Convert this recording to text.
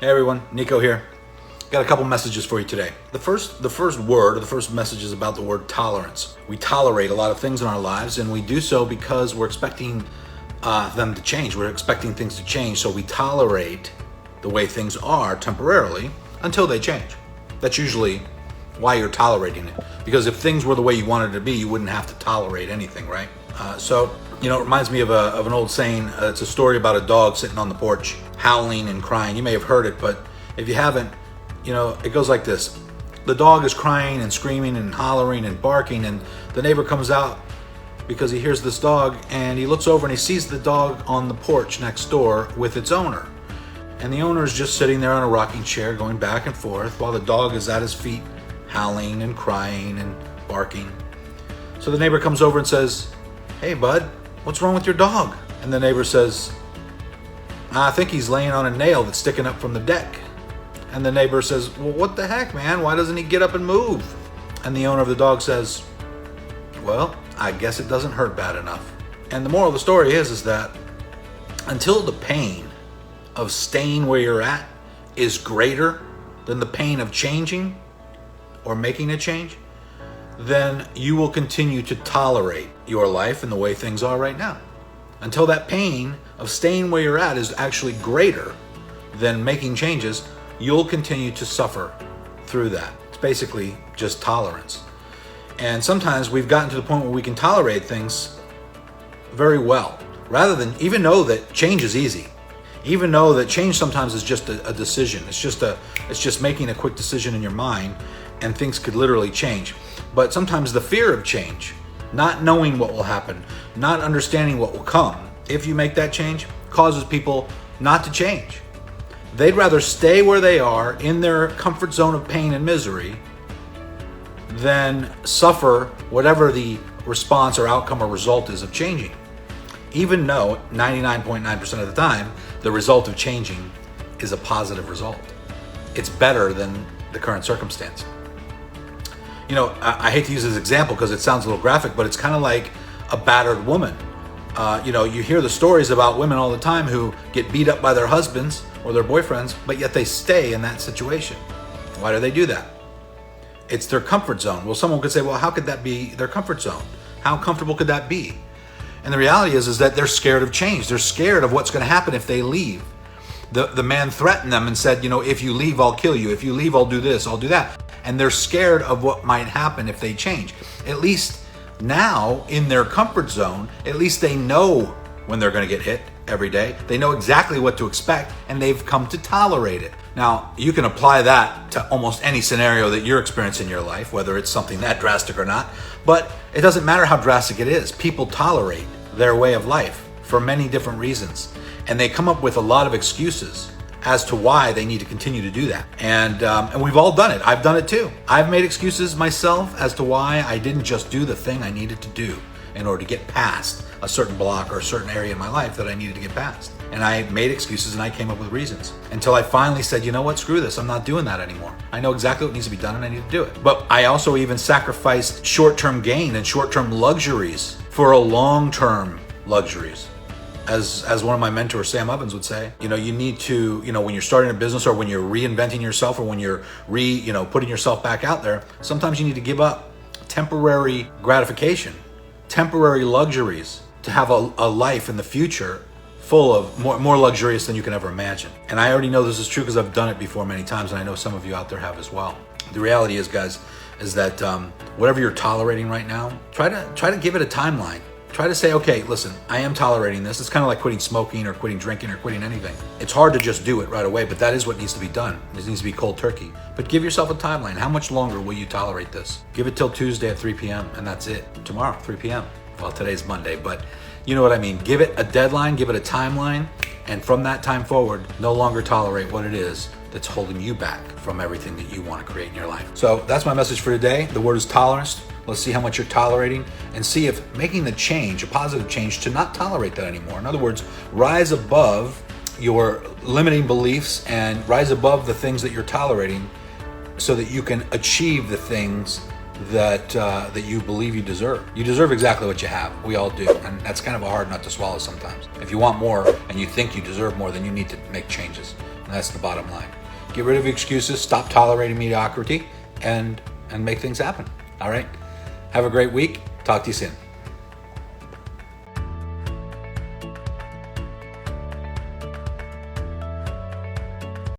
Hey everyone, Nico here. Got a couple messages for you today. The first word, or the first message is about the word tolerance. We tolerate a lot of things in our lives, and we do so because we're expecting them to change. We're expecting things to change, so we tolerate the way things are temporarily until they change. That's usually why you're tolerating it. Because if things were the way you wanted it to be, you wouldn't have to tolerate anything, right? It reminds me of an old saying. It's a story about a dog sitting on the porch, howling and crying. You may have heard it, but if you haven't, it goes like this. The dog is crying and screaming and hollering and barking, and the neighbor comes out because he hears this dog, and he looks over and he sees the dog on the porch next door with its owner. And the owner is just sitting there on a rocking chair going back and forth while the dog is at his feet howling and crying and barking. So the neighbor comes over and says, "Hey bud, what's wrong with your dog?" And the neighbor says, "I think he's laying on a nail that's sticking up from the deck." And the neighbor says, "Well, what the heck, man? Why doesn't he get up and move?" And the owner of the dog says, "Well, I guess it doesn't hurt bad enough." And the moral of the story is that until the pain of staying where you're at is greater than the pain of changing or making a change, then you will continue to tolerate your life and the way things are right now. Until that pain of staying where you're at is actually greater than making changes, you'll continue to suffer through that. It's basically just tolerance. And sometimes we've gotten to the point where we can tolerate things very well, rather than even know that change is easy. Even know that change sometimes is just a decision. It's just making a quick decision in your mind, and things could literally change. But sometimes the fear of change, not knowing what will happen, not understanding what will come if you make that change, causes people not to change. They'd rather stay where they are in their comfort zone of pain and misery than suffer whatever the response or outcome or result is of changing. Even though 99.9% of the time, the result of changing is a positive result. It's better than the current circumstance. I hate to use this example because it sounds a little graphic, but it's kind of like a battered woman. You hear the stories about women all the time who get beat up by their husbands or their boyfriends, but yet they stay in that situation. Why do they do that? It's their comfort zone. Well, someone could say, well, how could that be their comfort zone? How comfortable could that be? And the reality is that they're scared of change. They're scared of what's going to happen if they leave. The man threatened them and said, if you leave, I'll kill you. If you leave, I'll do this, I'll do that. And they're scared of what might happen if they change. At least now, in their comfort zone, at least they know when they're going to get hit every day. They know exactly what to expect, and they've come to tolerate it. Now, you can apply that to almost any scenario that you're experiencing in your life, whether it's something that drastic or not. But it doesn't matter how drastic it is. People tolerate their way of life for many different reasons. And they come up with a lot of excuses as to why they need to continue to do that. And we've all done it. I've done it too. I've made excuses myself as to why I didn't just do the thing I needed to do in order to get past a certain block or a certain area in my life that I needed to get past. And I made excuses and I came up with reasons until I finally said, you know what, screw this. I'm not doing that anymore. I know exactly what needs to be done and I need to do it. But I also even sacrificed short-term gain and short-term luxuries for a long-term luxuries. As one of my mentors, Sam Ovens, would say, you need to, when you're starting a business or when you're reinventing yourself or when you're putting yourself back out there, sometimes you need to give up temporary gratification, temporary luxuries to have a life in the future full of more luxurious than you can ever imagine. And I already know this is true because I've done it before many times, and I know some of you out there have as well. The reality is, guys, is that whatever you're tolerating right now, try to give it a timeline. Try to say, okay, listen, I am tolerating this. It's kind of like quitting smoking or quitting drinking or quitting anything. It's hard to just do it right away, but that is what needs to be done. It needs to be cold turkey. But give yourself a timeline. How much longer will you tolerate this? Give it till Tuesday at 3 p.m. and that's it. Tomorrow, 3 p.m. Well, today's Monday, but you know what I mean. Give it a deadline, give it a timeline, and from that time forward, no longer tolerate what it is that's holding you back from everything that you want to create in your life. So that's my message for today. The word is tolerance. Let's see how much you're tolerating and see if making the change, a positive change, to not tolerate that anymore. In other words, rise above your limiting beliefs and rise above the things that you're tolerating so that you can achieve the things that you believe you deserve. You deserve exactly what you have. We all do. And that's kind of a hard nut to swallow sometimes. If you want more and you think you deserve more, then you need to make changes. That's the bottom line. Get rid of excuses, stop tolerating mediocrity, and make things happen. All right? Have a great week. Talk to you soon.